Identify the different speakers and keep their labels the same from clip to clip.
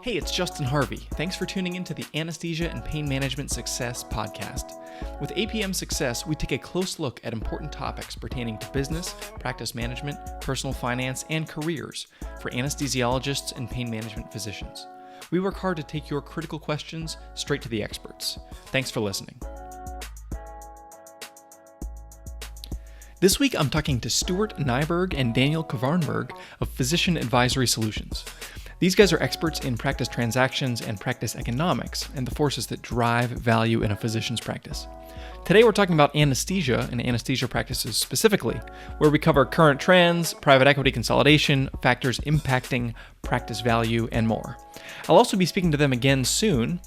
Speaker 1: Hey, it's Justin Harvey. Thanks for tuning in to the Anesthesia and Pain Management Success podcast. With APM Success, we take a close look at important topics pertaining to business, practice management, personal finance, and careers for anesthesiologists and pain management physicians. We work hard to take your critical questions straight to the experts. Thanks for listening. This week, I'm talking to Stuart Neiberg and Daniel Kvarnberg of Physician Advisory Solutions. These guys are experts in practice transactions and practice economics and the forces that drive value in a physician's practice. Today we're talking about anesthesia and anesthesia practices specifically, where we cover current trends, private equity consolidation, factors impacting practice value, and more. I'll also be speaking to them again soon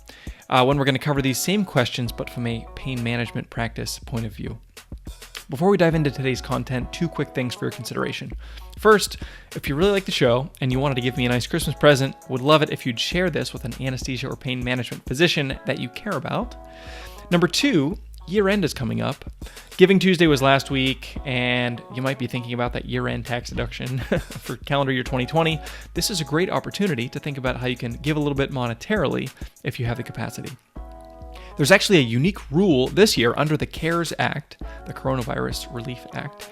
Speaker 1: when we're going to cover these same questions but from a pain management practice point of view. Before we dive into today's content, two quick things for your consideration. First, if you really like the show and you wanted to give me a nice Christmas present, would love it if you'd share this with an anesthesia or pain management physician that you care about. Number two, year-end is coming up. Giving Tuesday was last week, and you might be thinking about that year-end tax deduction for calendar year 2020. This is a great opportunity to think about how you can give a little bit monetarily if you have the capacity. There's actually a unique rule this year under the CARES Act, the Coronavirus Relief Act,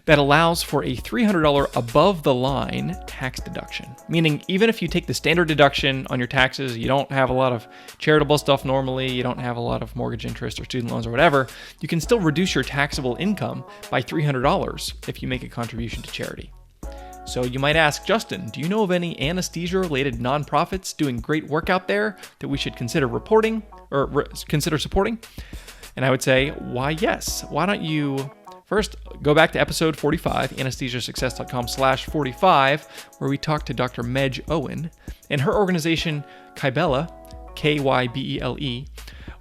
Speaker 1: that allows for a $300 above-the-line tax deduction. Meaning, even if you take the standard deduction on your taxes, you don't have a lot of charitable stuff normally, you don't have a lot of mortgage interest or student loans or whatever, you can still reduce your taxable income by $300 if you make a contribution to charity. So you might ask, Justin, do you know of any anesthesia-related nonprofits doing great work out there that we should consider reporting or consider supporting? And I would say, why yes. Why don't you first go back to episode 45, anesthesiasuccess.com/45, where we talked to Dr. Meg Owen, and her organization, Kybele, Kybele,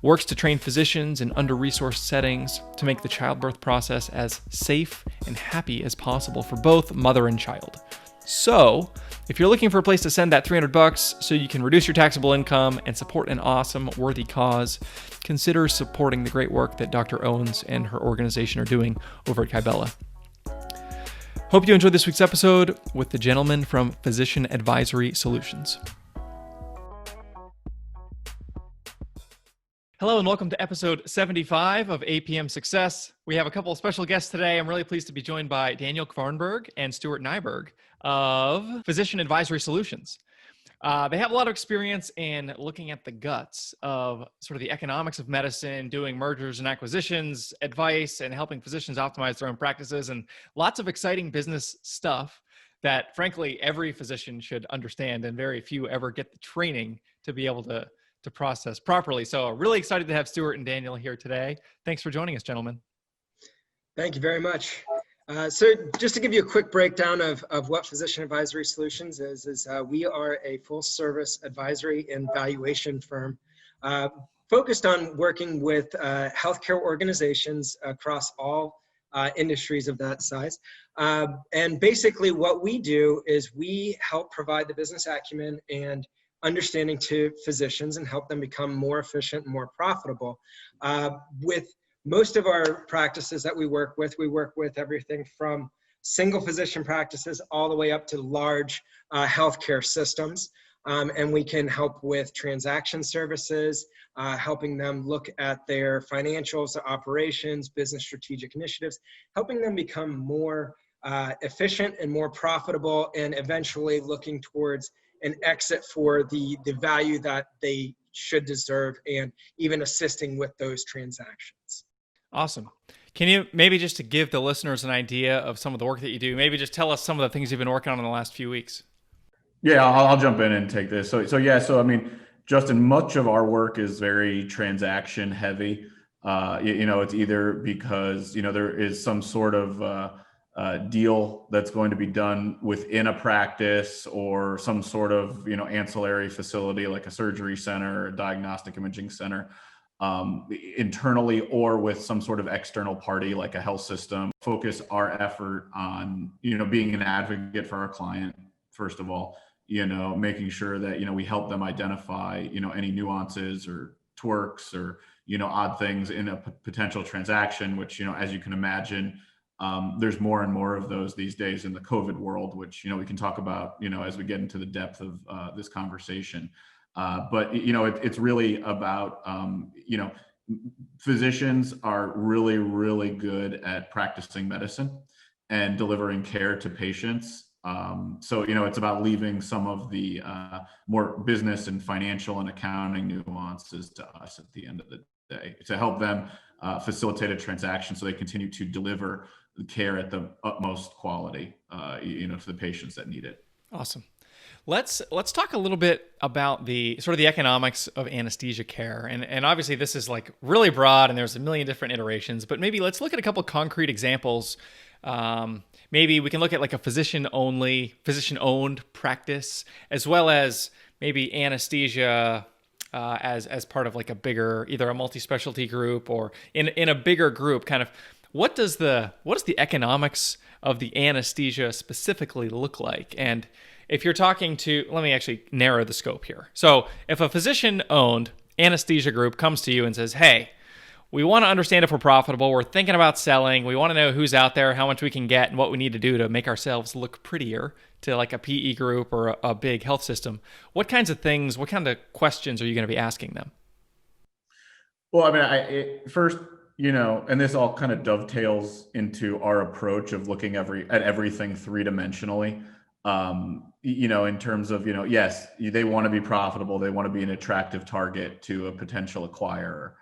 Speaker 1: works to train physicians in under-resourced settings to make the childbirth process as safe and happy as possible for both mother and child. So, if you're looking for a place to send that $300 so you can reduce your taxable income and support an awesome, worthy cause, consider supporting the great work that Dr. Owens and her organization are doing over at Kybele. Hope you enjoyed this week's episode with the gentleman from Physician Advisory Solutions. Hello and welcome to episode 75 of APM Success. We have a couple of special guests today. I'm really pleased to be joined by Daniel Kvarnberg and Stuart Neiberg of Physician Advisory Solutions. They have a lot of experience in looking at the guts of sort of the economics of medicine, doing mergers and acquisitions, advice, and helping physicians optimize their own practices, and lots of exciting business stuff that, frankly, every physician should understand, and very few ever get the training to be able to process properly. So really excited to have Stuart and Daniel here today. Thanks for joining us, gentlemen.
Speaker 2: Thank you very much. So just to give you a quick breakdown of what Physician Advisory Solutions is we are a full service advisory and valuation firm focused on working with healthcare organizations across all industries of that size. And basically what we do is we help provide the business acumen and understanding to physicians and help them become more efficient and more profitable. With most of our practices that we work with everything from single physician practices all the way up to large healthcare systems. And we can help with transaction services, helping them look at their financials, operations, business strategic initiatives, helping them become more efficient and more profitable, and eventually looking towards an exit for the value that they should deserve, and even assisting with those transactions.
Speaker 1: Awesome. Can you maybe just to give the listeners an idea of some of the work that you do, maybe just tell us some of the things you've been working on in the last few weeks?
Speaker 3: Yeah, I'll jump in and take this. So I mean, Justin, much of our work is very transaction heavy. It's either because, there is some sort of deal that's going to be done within a practice, or some sort of, ancillary facility like a surgery center or a diagnostic imaging center, internally, or with some sort of external party like a health system. Focus our effort on, being an advocate for our client, first of all, making sure that, we help them identify, any nuances or twerks or, odd things in a potential transaction, which, as you can imagine, There's more and more of those these days in the COVID world, which, we can talk about, as we get into the depth of this conversation. But, it's really about, physicians are really, really good at practicing medicine and delivering care to patients. So, it's about leaving some of the more business and financial and accounting nuances to us at the end of the day to help them facilitate a transaction so they continue to deliver the care at the utmost quality, to the patients that need it.
Speaker 1: Awesome. Let's talk a little bit about the sort of the economics of anesthesia care. And obviously this is like really broad and there's a million different iterations, but maybe let's look at a couple of concrete examples. Maybe we can look at like a physician-owned practice, as well as maybe anesthesia as part of like a bigger, either a multi-specialty group or in a bigger group. Kind of what does the economics of the anesthesia specifically look like? And if you're talking to, let me actually narrow the scope here. So if a physician-owned anesthesia group comes to you and says, hey, we want to understand if we're profitable, we're thinking about selling, we want to know who's out there, how much we can get, and what we need to do to make ourselves look prettier to like a PE group or a big health system, what kinds of things, what kind of questions are you going to be asking them?
Speaker 3: Well, I mean, first, and this all kind of dovetails into our approach of looking at everything three-dimensionally. In terms of, yes, they want to be profitable. They want to be an attractive target to a potential acquirer.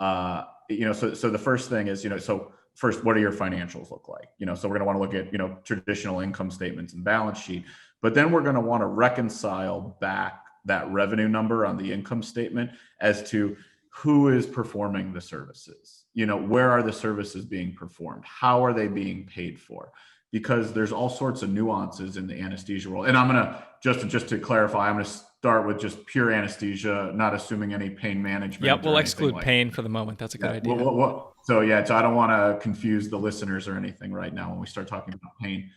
Speaker 3: So the first thing is, so first, what do your financials look like? So we're going to want to look at, traditional income statements and balance sheet, but then we're going to want to reconcile back that revenue number on the income statement as to who is performing the services, where are the services being performed? How are they being paid for? Because there's all sorts of nuances in the anesthesia world. And I'm going to, just to clarify, I'm going to start with just pure anesthesia, not assuming any pain management.
Speaker 1: Yep, we'll exclude pain for the moment. That's a good idea.
Speaker 3: So I don't want to confuse the listeners or anything right now when we start talking about pain.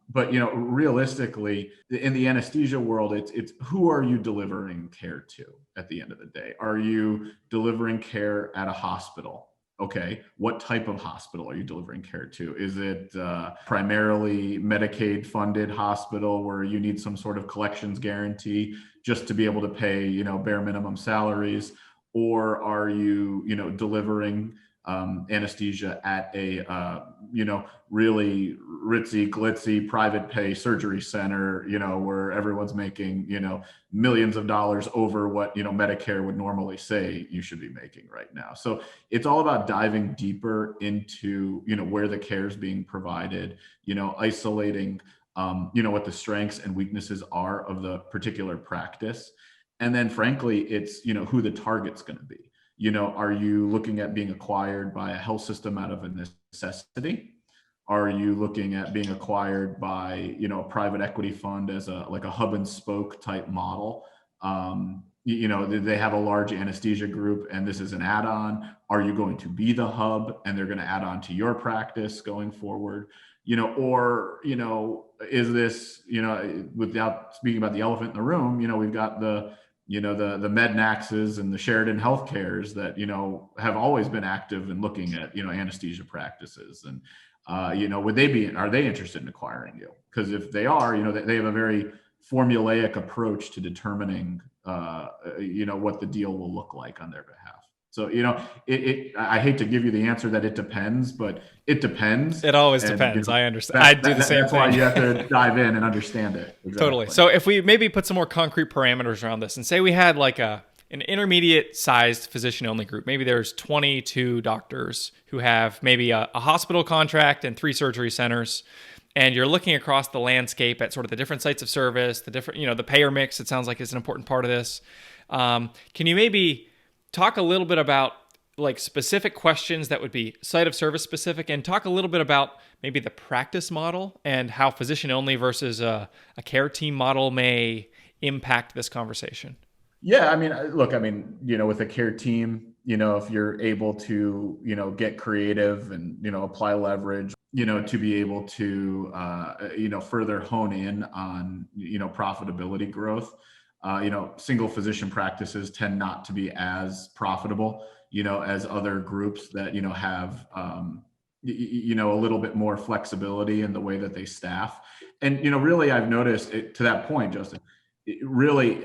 Speaker 3: But realistically, in the anesthesia world, it's who are you delivering care to at the end of the day? Are you delivering care at a hospital? Okay, what type of hospital are you delivering care to? Is it primarily Medicaid funded hospital where you need some sort of collections guarantee just to be able to pay, bare minimum salaries? Or are you, delivering anesthesia at a, really ritzy, glitzy, private pay surgery center, where everyone's making, millions of dollars over what, Medicare would normally say you should be making right now. So it's all about diving deeper into, where the care is being provided, isolating, what the strengths and weaknesses are of the particular practice. And then frankly, it's, who the target's going to be. Are you looking at being acquired by a health system out of a necessity? Are you looking at being acquired by, a private equity fund as like a hub and spoke type model? They have a large anesthesia group and this is an add-on. Are you going to be the hub and they're going to add on to your practice going forward? Or is this, without speaking about the elephant in the room, we've got the Mednaxes and the Sheridan Healthcares that, have always been active in looking at, anesthesia practices. And, are they interested in acquiring you? Because if they are, they have a very formulaic approach to determining, what the deal will look like on their behalf. So, I hate to give you the answer that it depends, but it depends.
Speaker 1: It always depends. I understand. I do the same thing.
Speaker 3: That's why you have to dive in and understand it. Exactly.
Speaker 1: Totally. So if we maybe put some more concrete parameters around this and say we had like an intermediate sized physician only group, maybe there's 22 doctors who have maybe a hospital contract and 3 surgery centers. And you're looking across the landscape at sort of the different sites of service, the different, the payer mix, it sounds like is an important part of this. Can you maybe talk a little bit about like specific questions that would be site of service specific, and talk a little bit about maybe the practice model and how physician only versus a care team model may impact this conversation?
Speaker 3: Yeah, with a care team, if you're able to, get creative and, apply leverage, to be able to, further hone in on, profitability growth. Single physician practices tend not to be as profitable, as other groups that, have, a little bit more flexibility in the way that they staff. And, really I've noticed it, to that point, Justin, really,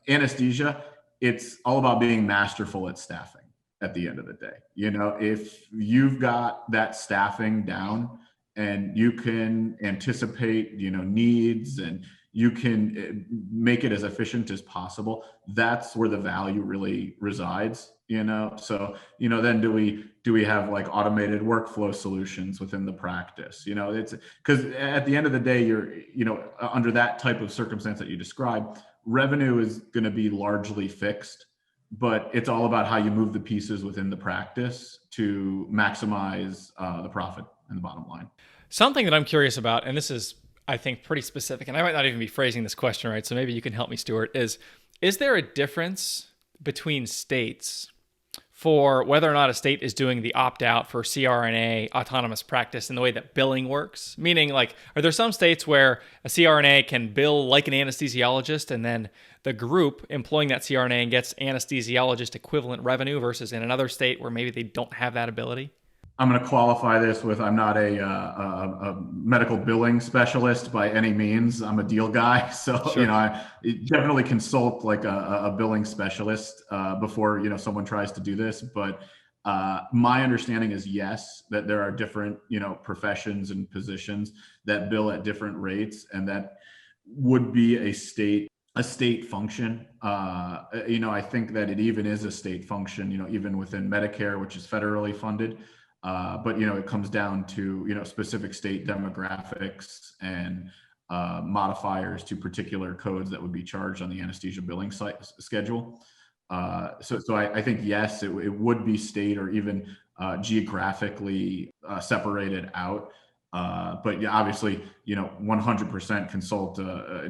Speaker 3: anesthesia, it's all about being masterful at staffing at the end of the day. If you've got that staffing down and you can anticipate, needs, and you can make it as efficient as possible, that's where the value really resides. So then do we have like automated workflow solutions within the practice? It's because at the end of the day, you're under that type of circumstance that you describe, revenue is going to be largely fixed, but it's all about how you move the pieces within the practice to maximize the profit and the bottom line.
Speaker 1: Something that I'm curious about, and this is, I think, pretty specific, and I might not even be phrasing this question right, so maybe you can help me, Stuart, is there a difference between states for whether or not a state is doing the opt-out for CRNA autonomous practice in the way that billing works? Meaning, like, are there some states where a CRNA can bill like an anesthesiologist, and then the group employing that CRNA gets anesthesiologist equivalent revenue, versus in another state where maybe they don't have that ability?
Speaker 3: I'm going to qualify this with, I'm not a medical billing specialist by any means. I'm a deal guy. So,
Speaker 1: Sure.
Speaker 3: I definitely consult like a billing specialist before, someone tries to do this. But my understanding is yes, that there are different, professions and positions that bill at different rates, and that would be a state function. I think that it even is a state function, even within Medicare, which is federally funded. But it comes down to specific state demographics and modifiers to particular codes that would be charged on the anesthesia billing schedule. So I think yes, it would be state or even geographically separated out. But yeah, obviously, 100% consult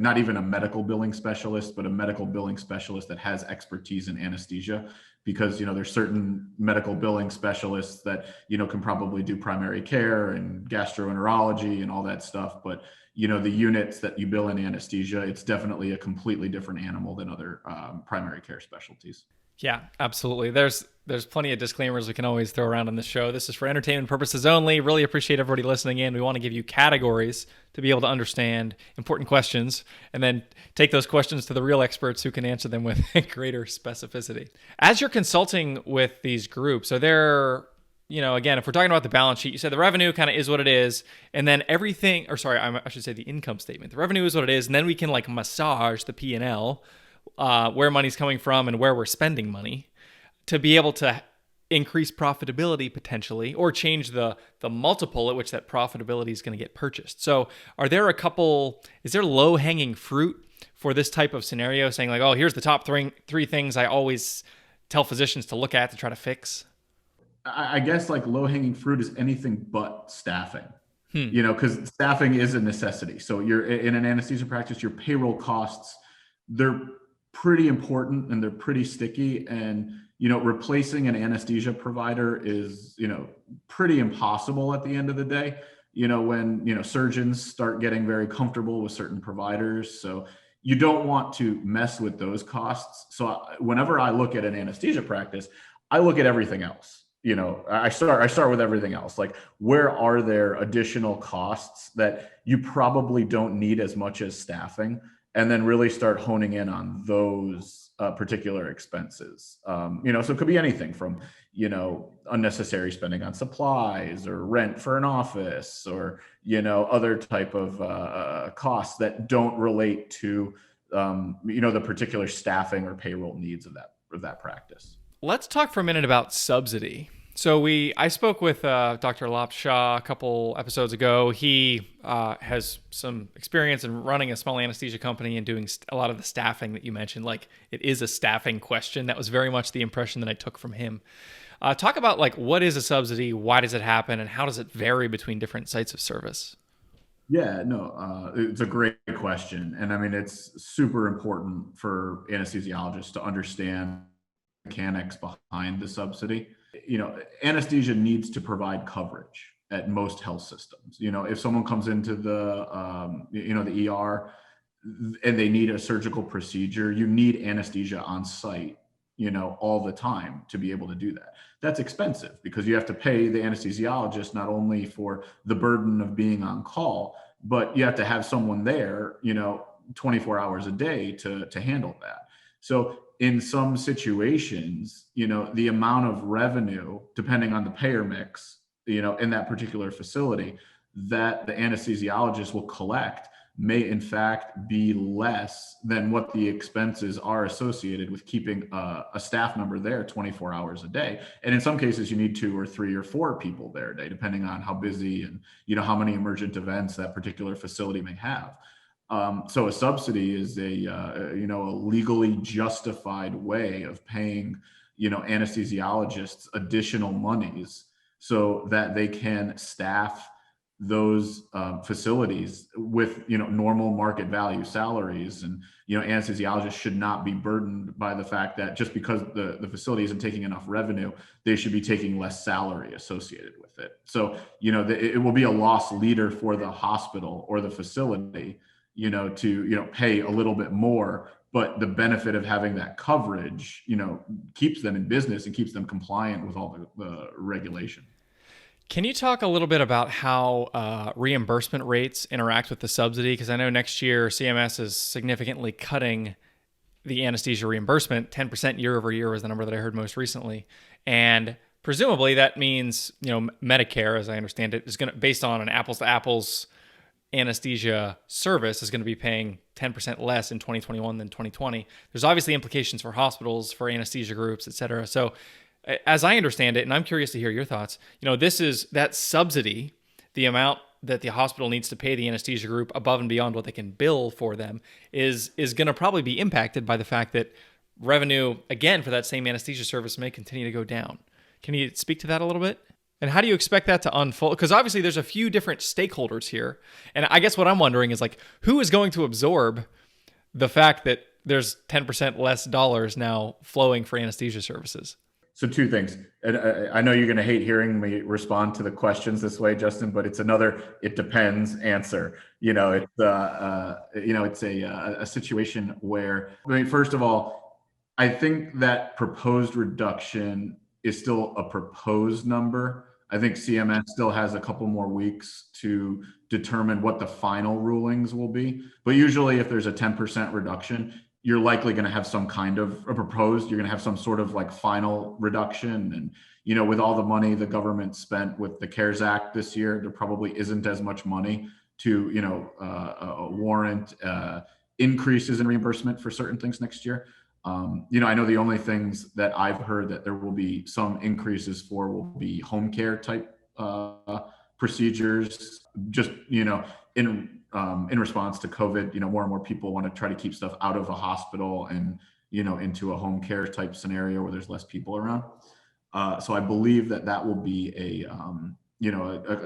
Speaker 3: not even a medical billing specialist, but a medical billing specialist that has expertise in anesthesia. Because there's certain medical billing specialists that can probably do primary care and gastroenterology and all that stuff, but the units that you bill in anesthesia, it's definitely a completely different animal than other primary care specialties.
Speaker 1: Yeah, absolutely. There's plenty of disclaimers we can always throw around on the show. This is for entertainment purposes only. Really appreciate everybody listening in. We want to give you categories to be able to understand important questions, and then take those questions to the real experts who can answer them with greater specificity. As you're consulting with these groups, are there, again, if we're talking about the balance sheet, you said the revenue kind of is what it is, and then everything, or sorry, I should say the income statement. The revenue is what it is, and then we can like massage the P&L, where money's coming from and where we're spending money, to be able to increase profitability potentially, or change the multiple at which that profitability is going to get purchased. So is there low-hanging fruit for this type of scenario, saying like, oh, here's the top three things I always tell physicians to look at to try to fix?
Speaker 3: I guess like low-hanging fruit is anything but staffing. Because staffing is a necessity. So you're in an anesthesia practice, your payroll costs, they're pretty important and they're pretty sticky. And, replacing an anesthesia provider is, pretty impossible at the end of the day, when, surgeons start getting very comfortable with certain providers. So you don't want to mess with those costs. So whenever I look at an anesthesia practice, I look at everything else. I start with everything else. Like, where are there additional costs that you probably don't need as much as staffing? And then really start honing in on those particular expenses. So it could be anything from, unnecessary spending on supplies or rent for an office, or, other type of costs that don't relate to, the particular staffing or payroll needs of that practice.
Speaker 1: Let's talk for a minute about subsidy. So I spoke with Dr. Lop Shah a couple episodes ago. He has some experience in running a small anesthesia company and doing a lot of the staffing that you mentioned. Like, it is a staffing question. That was very much the impression that I took from him. Talk about like, what is a subsidy? Why does it happen? And how does it vary between different sites of service?
Speaker 3: Yeah, no, it's a great question. And I mean, it's super important for anesthesiologists to understand the mechanics behind the subsidy. Anesthesia needs to provide coverage at most health systems. If someone comes into the ER and they need a surgical procedure, you need anesthesia on site, all the time to be able to do that. That's expensive because you have to pay the anesthesiologist not only for the burden of being on call, but you have to have someone there, 24 hours a day to handle that. So in some situations, the amount of revenue, depending on the payer mix, in that particular facility that the anesthesiologist will collect may in fact be less than what the expenses are associated with keeping a staff member there 24 hours a day. And in some cases, you need 2 or 3 or 4 people there a day, depending on how busy and how many emergent events that particular facility may have. So a subsidy is a legally justified way of paying anesthesiologists additional monies so that they can staff those facilities with normal market value salaries. And anesthesiologists should not be burdened by the fact that just because the facility isn't taking enough revenue, they should be taking less salary associated with it. So it will be a loss leader for the hospital or the facility to pay a little bit more, but the benefit of having that coverage keeps them in business and keeps them compliant with all the regulation.
Speaker 1: Can you talk a little bit about how reimbursement rates interact with the subsidy? Because I know next year CMS is significantly cutting the anesthesia reimbursement. 10% year over year was the number that I heard most recently. And presumably that means, Medicare, as I understand it, is going to, based on an apples to apples anesthesia service, is going to be paying 10% less in 2021 than 2020. There's obviously implications for hospitals, for anesthesia groups, et cetera. So as I understand it, and I'm curious to hear your thoughts, this is that subsidy, the amount that the hospital needs to pay the anesthesia group above and beyond what they can bill for them is going to probably be impacted by the fact that revenue, again, for that same anesthesia service may continue to go down. Can you speak to that a little bit? And how do you expect that to unfold? Because obviously there's a few different stakeholders here. And I guess what I'm wondering is who is going to absorb the fact that there's 10% less dollars now flowing for anesthesia services?
Speaker 3: So 2 things. And I know you're going to hate hearing me respond to the questions this way, Justin, but it's another "it depends" answer. It's a situation where, first of all, I think that proposed reduction is still a proposed number. I think CMS still has a couple more weeks to determine what the final rulings will be. But usually if there's a 10% reduction, you're likely going to have some kind of you're going to have some sort of final reduction. And, with all the money the government spent with the CARES Act this year, there probably isn't as much money to, warrant increases in reimbursement for certain things next year. I know the only things that I've heard that there will be some increases for will be home care type procedures, just, in response to COVID. More and more people want to try to keep stuff out of a hospital and, into a home care type scenario where there's less people around. So I believe that will be a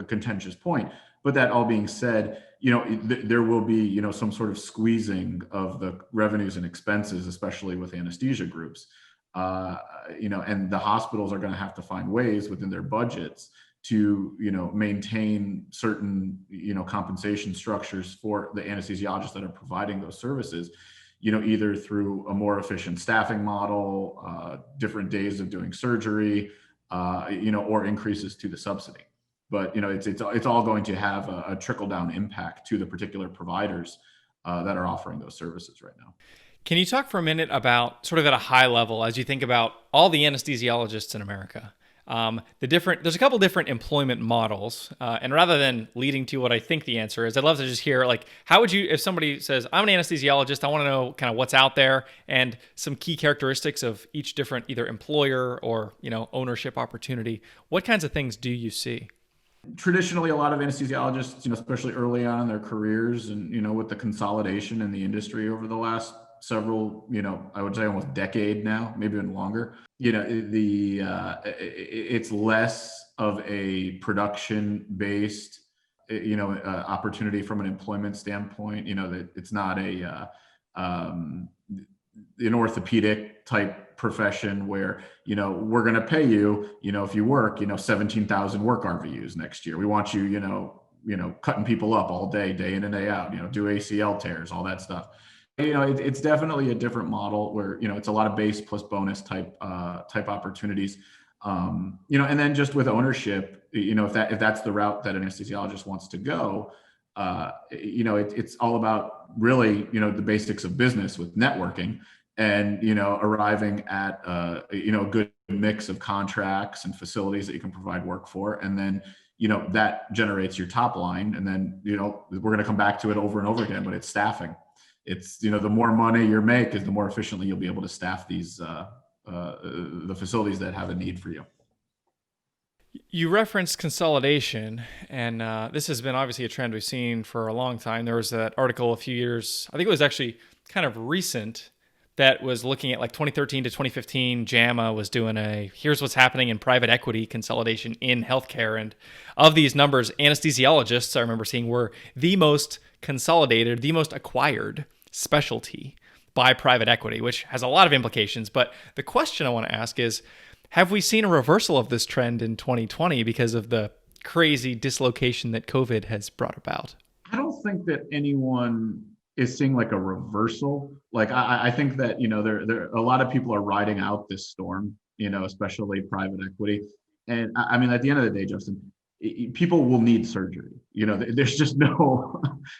Speaker 3: contentious point. But that all being said, there will be, some sort of squeezing of the revenues and expenses, especially with anesthesia groups. And the hospitals are going to have to find ways within their budgets to, maintain certain, compensation structures for the anesthesiologists that are providing those services, either through a more efficient staffing model, different days of doing surgery, or increases to the subsidy. But it's all going to have a trickle down impact to the particular providers that are offering those services right now.
Speaker 1: Can you talk for a minute about, sort of at a high level, as you think about all the anesthesiologists in America, there's a couple different employment models, and rather than leading to what I think the answer is, I'd love to just hear, how would you, if somebody says, I'm an anesthesiologist, I want to know kind of what's out there and some key characteristics of each different either employer or, ownership opportunity. What kinds of things do you see?
Speaker 3: Traditionally, a lot of anesthesiologists, especially early on in their careers and, with the consolidation in the industry over the last several, I would say almost decade now, maybe even longer, it's less of a production-based, opportunity from an employment standpoint, that it's not an orthopedic type profession where, we're going to pay you, if you work, 17,000 work RVUs next year. We want you, cutting people up all day, day in and day out, do ACL tears, all that stuff. it's definitely a different model where, it's a lot of base plus bonus type opportunities. And then just with ownership, if that's the route that an anesthesiologist wants to go, it's all about really, the basics of business with networking and, arriving at, a good mix of contracts and facilities that you can provide work for. And then, that generates your top line. And then, we're going to come back to it over and over again, but it's staffing. It's, the more money you make is the more efficiently you'll be able to staff these, the facilities that have a need for you.
Speaker 1: You referenced consolidation, and this has been obviously a trend we've seen for a long time. There was that article a few years, I think it was actually kind of recent, that was looking at like 2013 to 2015. JAMA was doing here's what's happening in private equity consolidation in healthcare. And of these numbers, anesthesiologists, I remember seeing, were the most consolidated, the most acquired specialty by private equity, which has a lot of implications. But the question I want to ask is, have we seen a reversal of this trend in 2020 because of the crazy dislocation that COVID has brought about?
Speaker 3: I don't think that anyone is seeing like a reversal. Like I think that, there a lot of people are riding out this storm, especially private equity. And I mean, at the end of the day, Justin, people will need surgery. There's just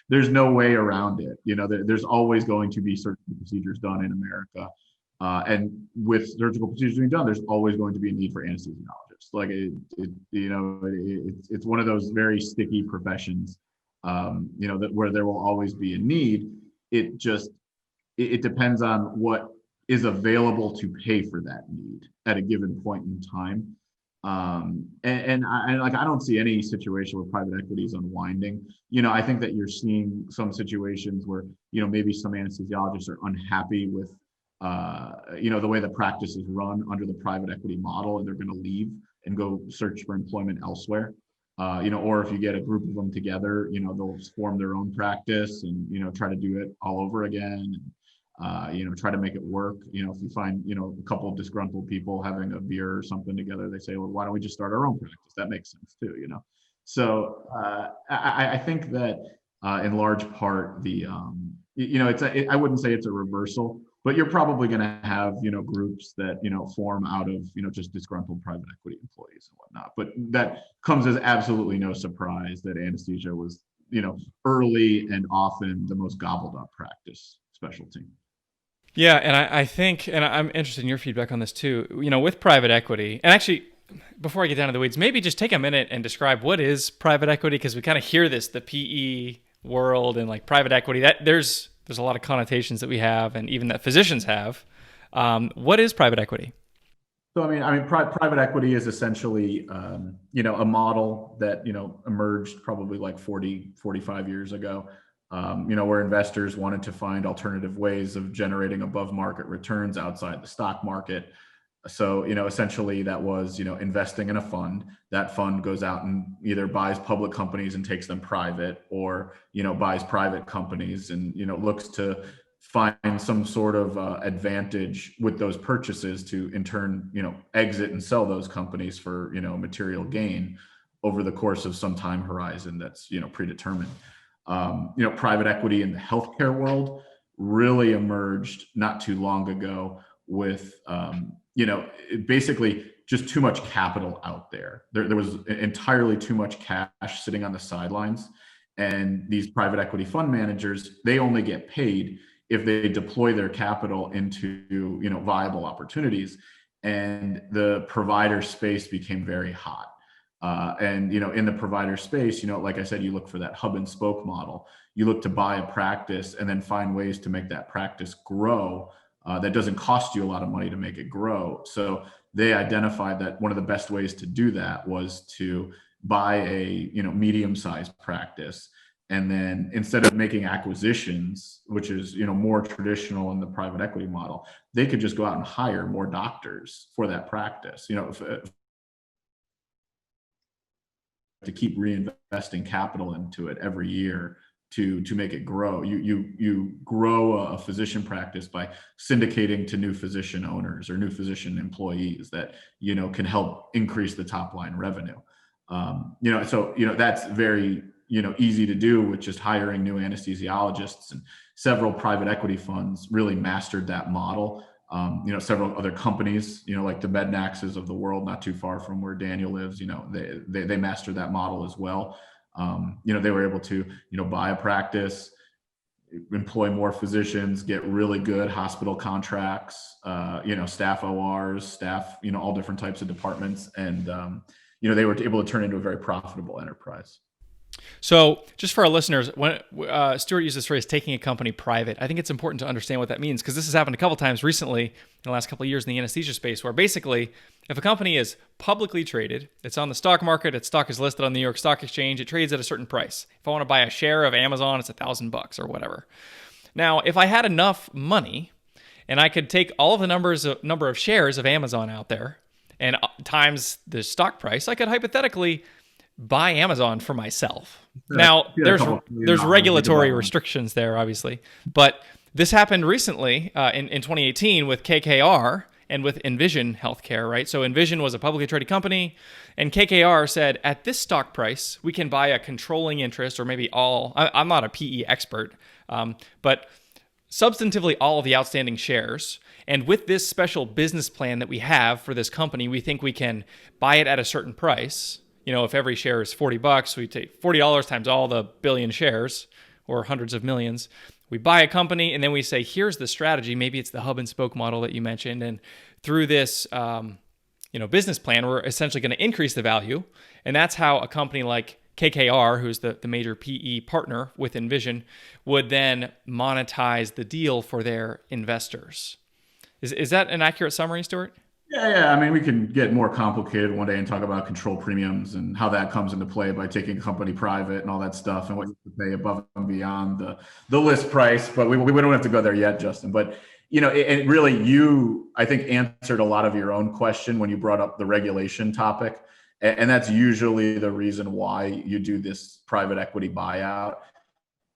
Speaker 3: there's no way around it. There's always going to be surgical procedures done in America. And with surgical procedures being done, there's always going to be a need for anesthesiologists. Like it's one of those very sticky professions, that where there will always be a need. It depends on what is available to pay for that need at a given point in time. And I don't see any situation where private equity is unwinding. I think that you're seeing some situations where, maybe some anesthesiologists are unhappy with, the way the practice is run under the private equity model, and they're going to leave and go search for employment elsewhere. Or if you get a group of them together, they'll form their own practice and, try to do it all over again. Try to make it work. If you find, a couple of disgruntled people having a beer or something together, they say, well, why don't we just start our own practice? That makes sense too, So I think that in large part, I wouldn't say it's a reversal, but you're probably going to have, groups that, form out of, just disgruntled private equity employees and whatnot. But that comes as absolutely no surprise that anesthesia was, early and often the most gobbled up practice specialty.
Speaker 1: Yeah, and I think, and I'm interested in your feedback on this too, with private equity. And actually, before I get down to the weeds, maybe just take a minute and describe what is private equity, because we kind of hear this, the PE world and like private equity, that there's a lot of connotations that we have, and even that physicians have. What is private equity?
Speaker 3: So, private equity is essentially, a model that, emerged probably like 40, 45 years ago, where investors wanted to find alternative ways of generating above market returns outside the stock market. So, essentially that was, investing in a fund. That fund goes out and either buys public companies and takes them private, or, buys private companies and, looks to find some sort of advantage with those purchases to in turn, exit and sell those companies for, material gain over the course of some time horizon that's, predetermined. Private equity in the healthcare world really emerged not too long ago with, basically just too much capital out there. There was entirely too much cash sitting on the sidelines. And these private equity fund managers, they only get paid if they deploy their capital into, viable opportunities. And the provider space became very hot. And, in the provider space, like I said, you look for that hub and spoke model. You look to buy a practice and then find ways to make that practice grow. That doesn't cost you a lot of money to make it grow. So they identified that one of the best ways to do that was to buy a, medium-sized practice. And then instead of making acquisitions, which is, more traditional in the private equity model, they could just go out and hire more doctors for that practice, to keep reinvesting capital into it every year to make it grow. You grow a physician practice by syndicating to new physician owners or new physician employees that, can help increase the top line revenue. So, that's very, easy to do with just hiring new anesthesiologists and several private equity funds really mastered that model. Several other companies, like the Mednaxes of the world, not too far from where Daniel lives, they mastered that model as well. They were able to, buy a practice, employ more physicians, get really good hospital contracts, staff ORs, staff, all different types of departments. And, they were able to turn into a very profitable enterprise.
Speaker 1: So just for our listeners, when Stuart used this phrase, taking a company private, I think it's important to understand what that means, because this has happened a couple times recently in the last couple of years in the anesthesia space, where basically if a company is publicly traded, it's on the stock market, its stock is listed on the New York Stock Exchange, it trades at a certain price. If I want to buy a share of Amazon, it's $1,000 or whatever. Now, if I had enough money and I could take all of the number of shares of Amazon out there and times the stock price, I could hypothetically buy Amazon for myself. Now, there's regulatory restrictions there, obviously, but this happened recently in 2018 with KKR and with Envision Healthcare, right? So Envision was a publicly traded company, and KKR said, at this stock price, we can buy a controlling interest, or maybe all, I'm not a PE expert, but substantively all of the outstanding shares. And with this special business plan that we have for this company, we think we can buy it at a certain price. If every share is $40, we take $40 times all the billion shares, or hundreds of millions. We buy a company, and then we say, here's the strategy. Maybe it's the hub and spoke model that you mentioned. And through this, business plan, we're essentially going to increase the value. And that's how a company like KKR, who's the major PE partner with Envision, would then monetize the deal for their investors. Is that an accurate summary, Stuart?
Speaker 3: Yeah. I mean, we can get more complicated one day and talk about control premiums and how that comes into play by taking a company private and all that stuff, and what you pay above and beyond the list price. But we don't have to go there yet, Justin. But it really, I think, answered a lot of your own question when you brought up the regulation topic, and that's usually the reason why you do this private equity buyout.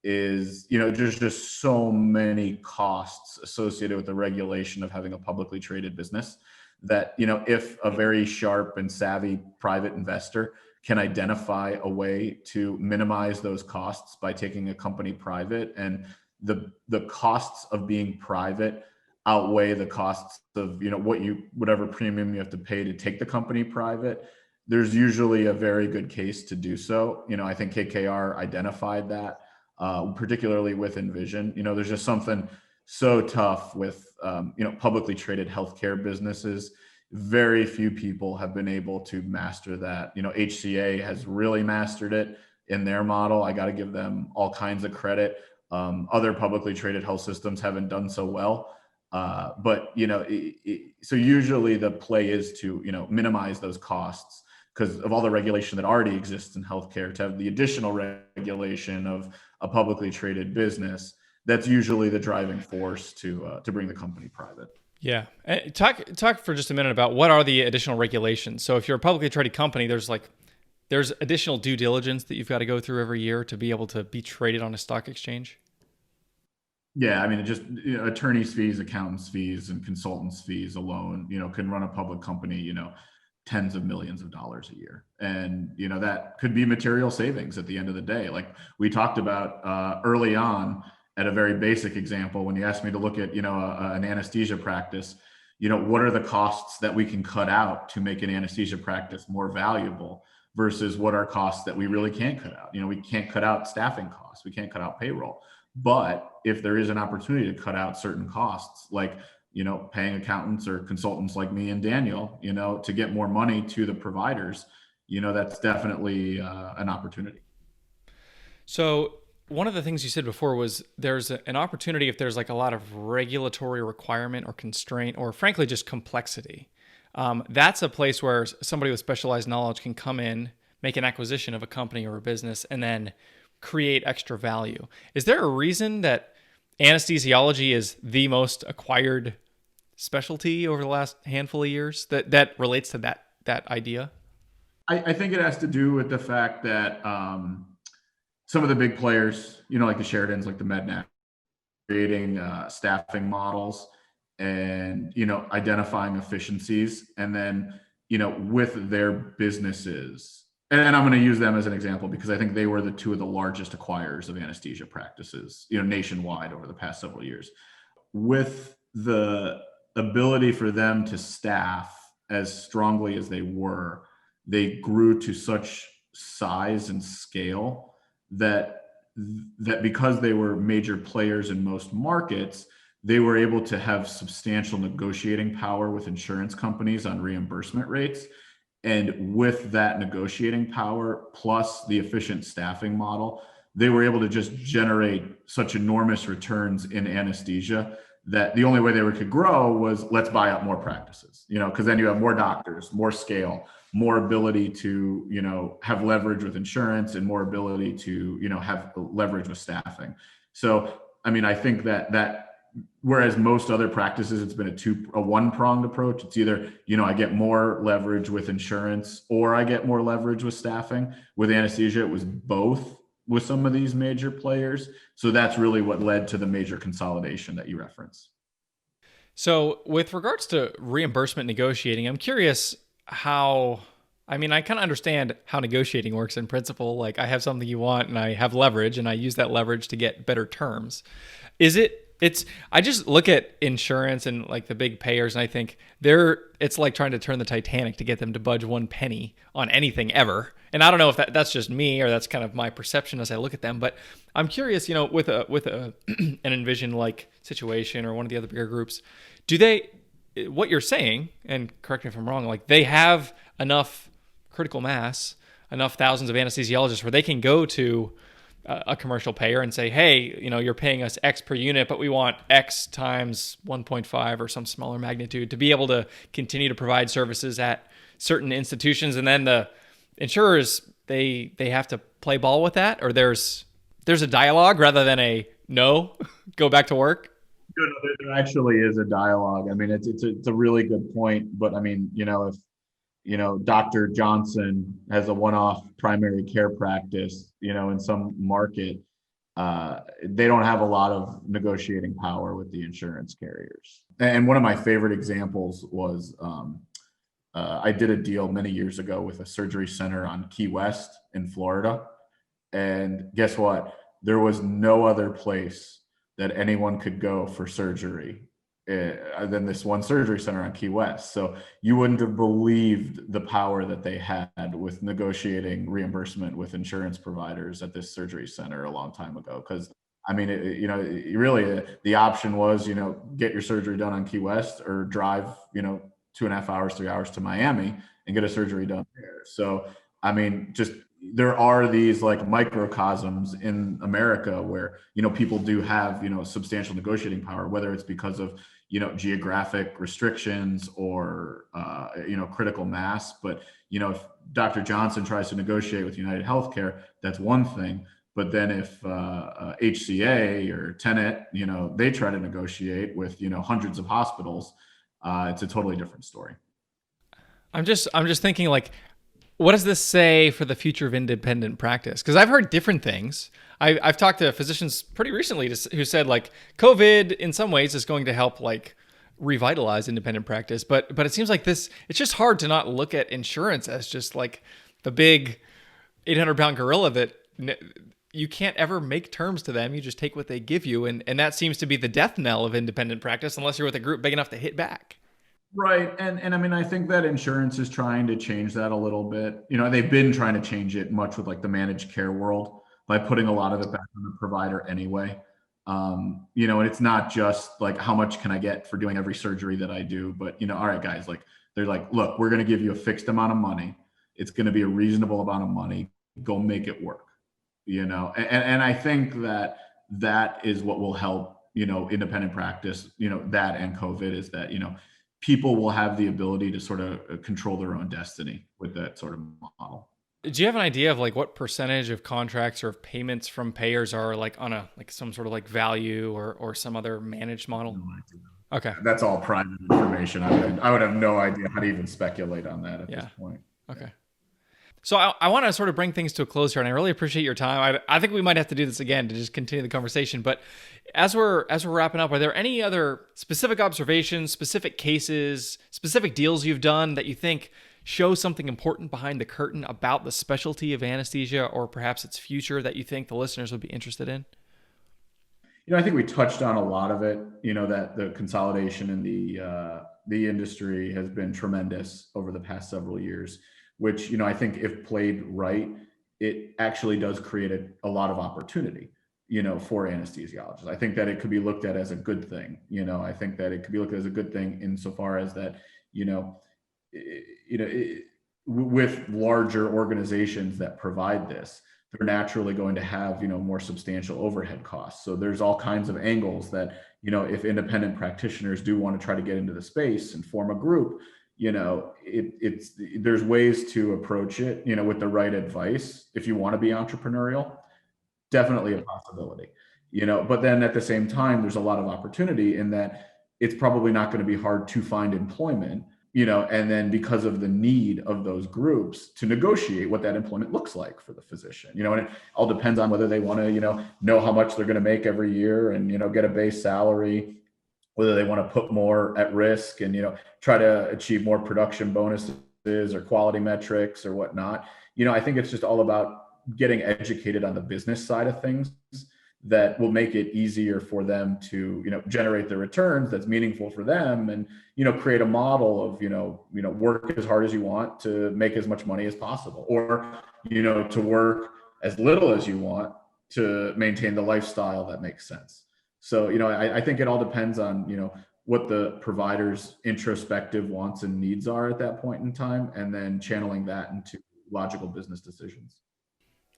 Speaker 3: Is there's just so many costs associated with the regulation of having a publicly traded business, that if a very sharp and savvy private investor can identify a way to minimize those costs by taking a company private, and the costs of being private outweigh the costs of whatever premium you have to pay to take the company private, there's usually a very good case to do so. I think KKR identified that, particularly with Envision. There's just something so tough with publicly traded healthcare businesses. Very few people have been able to master that. HCA has really mastered it in their model. I got to give them all kinds of credit. Other publicly traded health systems haven't done so well. But so usually the play is to minimize those costs, because of all the regulation that already exists in healthcare. To have the additional regulation of a publicly traded business, that's usually the driving force to bring the company private.
Speaker 1: Yeah. Talk for just a minute about what are the additional regulations. So if you're a publicly traded company, there's additional due diligence that you've got to go through every year to be able to be traded on a stock exchange.
Speaker 3: Yeah, I mean, just attorneys' fees, accountants' fees, and consultants' fees alone, can run a public company, tens of millions of dollars a year. And, that could be material savings at the end of the day. Like we talked about early on, at a very basic example, when you asked me to look at, an anesthesia practice, what are the costs that we can cut out to make an anesthesia practice more valuable versus what are costs that we really can't cut out? We can't cut out staffing costs. We can't cut out payroll. But if there is an opportunity to cut out certain costs, like, paying accountants or consultants like me and Daniel, to get more money to the providers, that's definitely an opportunity. So
Speaker 1: one of the things you said before was there's an opportunity if there's like a lot of regulatory requirement or constraint, or frankly, just complexity. That's a place where somebody with specialized knowledge can come in, make an acquisition of a company or a business, and then create extra value. Is there a reason that anesthesiology is the most acquired specialty over the last handful of years that relates to that idea?
Speaker 3: I think it has to do with the fact that some of the big players, like the Sheridans, like the Mednax, creating staffing models and, identifying efficiencies. And then, with their businesses, and I'm going to use them as an example because I think they were the two of the largest acquirers of anesthesia practices, nationwide over the past several years. With the ability for them to staff as strongly as they were, they grew to such size and scale that because they were major players in most markets, they were able to have substantial negotiating power with insurance companies on reimbursement rates. And with that negotiating power, plus the efficient staffing model, they were able to just generate such enormous returns in anesthesia that the only way they could grow was let's buy up more practices, because then you have more doctors, more scale, more ability to, have leverage with insurance and more ability to, have leverage with staffing. So, I mean, I think that whereas most other practices, it's been a one-pronged approach. It's either, I get more leverage with insurance or I get more leverage with staffing. With anesthesia, it was both with some of these major players. So that's really what led to the major consolidation that you reference.
Speaker 1: So with regards to reimbursement negotiating, I'm curious how, I mean, I kind of understand how negotiating works in principle. Like I have something you want and I have leverage and I use that leverage to get better terms. I just look at insurance and like the big payers and I think it's like trying to turn the Titanic to get them to budge one penny on anything ever. And I don't know if that's just me or that's kind of my perception as I look at them, but I'm curious, with an Envision like situation or one of the other bigger groups, what you're saying, and correct me if I'm wrong, like they have enough critical mass, enough thousands of anesthesiologists where they can go to a commercial payer and say, hey, you're paying us X per unit, but we want X times 1.5 or some smaller magnitude to be able to continue to provide services at certain institutions. And then the insurers, they have to play ball with that, or there's a dialogue rather than a no, go back to work.
Speaker 3: No, there actually is a dialogue. I mean, it's a really good point, but I mean, if Dr. Johnson has a one-off primary care practice, in some market, they don't have a lot of negotiating power with the insurance carriers. And one of my favorite examples was I did a deal many years ago with a surgery center on Key West in Florida. And guess what? There was no other place that anyone could go for surgery than this one surgery center on Key West. So you wouldn't have believed the power that they had with negotiating reimbursement with insurance providers at this surgery center a long time ago. Because I mean, really the option was, get your surgery done on Key West or drive, 2.5 hours, 3 hours to Miami and get a surgery done there. So, I mean, there are these like microcosms in America where, people do have, substantial negotiating power, whether it's because of, geographic restrictions or, critical mass. But, if Dr. Johnson tries to negotiate with United Healthcare, that's one thing. But then if HCA or Tenet, they try to negotiate with, hundreds of hospitals, it's a totally different story.
Speaker 1: I'm just thinking like, what does this say for the future of independent practice? Because I've heard different things. I've talked to physicians pretty recently who said like COVID in some ways is going to help like revitalize independent practice, but it seems like it's just hard to not look at insurance as just like the big 800-pound gorilla that you can't ever make terms to them. You just take what they give you, and that seems to be the death knell of independent practice unless you're with a group big enough to hit back.
Speaker 3: Right. And I mean, I think that insurance is trying to change that a little bit. They've been trying to change it much with like the managed care world by putting a lot of it back on the provider anyway. And it's not just like, how much can I get for doing every surgery that I do? But, all right, guys, like, they're like, look, we're going to give you a fixed amount of money. It's going to be a reasonable amount of money. Go make it work, and I think that is what will help, independent practice, that and COVID is that, people will have the ability to sort of control their own destiny with that sort of model.
Speaker 1: Do you have an idea of like what percentage of contracts or payments from payers are like on some sort of like value or some other managed model?
Speaker 3: No idea.
Speaker 1: Okay.
Speaker 3: That's all private information. I would have no idea how to even speculate on that at this point.
Speaker 1: Okay. So I want to sort of bring things to a close here, and I really appreciate your time. I think we might have to do this again to just continue the conversation. But as we're wrapping up, are there any other specific observations, specific cases, specific deals you've done that you think show something important behind the curtain about the specialty of anesthesia or perhaps its future that you think the listeners would be interested in?
Speaker 3: I think we touched on a lot of it, that the consolidation in the industry has been tremendous over the past several years, which, I think if played right, it actually does create a lot of opportunity, for anesthesiologists. I think that it could be looked at as a good thing. I think that it could be looked at as a good thing insofar as that, with larger organizations that provide this, they're naturally going to have, more substantial overhead costs. So there's all kinds of angles that, if independent practitioners do want to try to get into the space and form a group, there's ways to approach it, with the right advice. If you want to be entrepreneurial, definitely a possibility, but then at the same time, there's a lot of opportunity in that it's probably not going to be hard to find employment, and then because of the need of those groups to negotiate what that employment looks like for the physician, and it all depends on whether they want to, know how much they're going to make every year and, get a base salary, whether they want to put more at risk and, try to achieve more production bonuses or quality metrics or whatnot. I think it's just all about getting educated on the business side of things that will make it easier for them to, generate the returns that's meaningful for them and, create a model of, work as hard as you want to make as much money as possible, or, to work as little as you want to maintain the lifestyle that makes sense. So, I think it all depends on, what the provider's introspective wants and needs are at that point in time, and then channeling that into logical business decisions.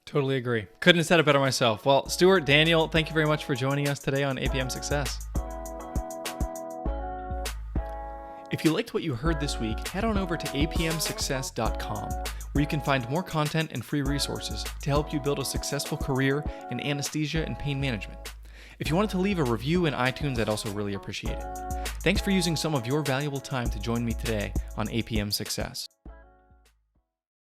Speaker 1: Totally agree. Couldn't have said it better myself. Well, Stuart, Daniel, thank you very much for joining us today on APM Success. If you liked what you heard this week, head on over to apmsuccess.com, where you can find more content and free resources to help you build a successful career in anesthesia and pain management. If you wanted to leave a review in iTunes, I'd also really appreciate it. Thanks for using some of your valuable time to join me today on APM Success.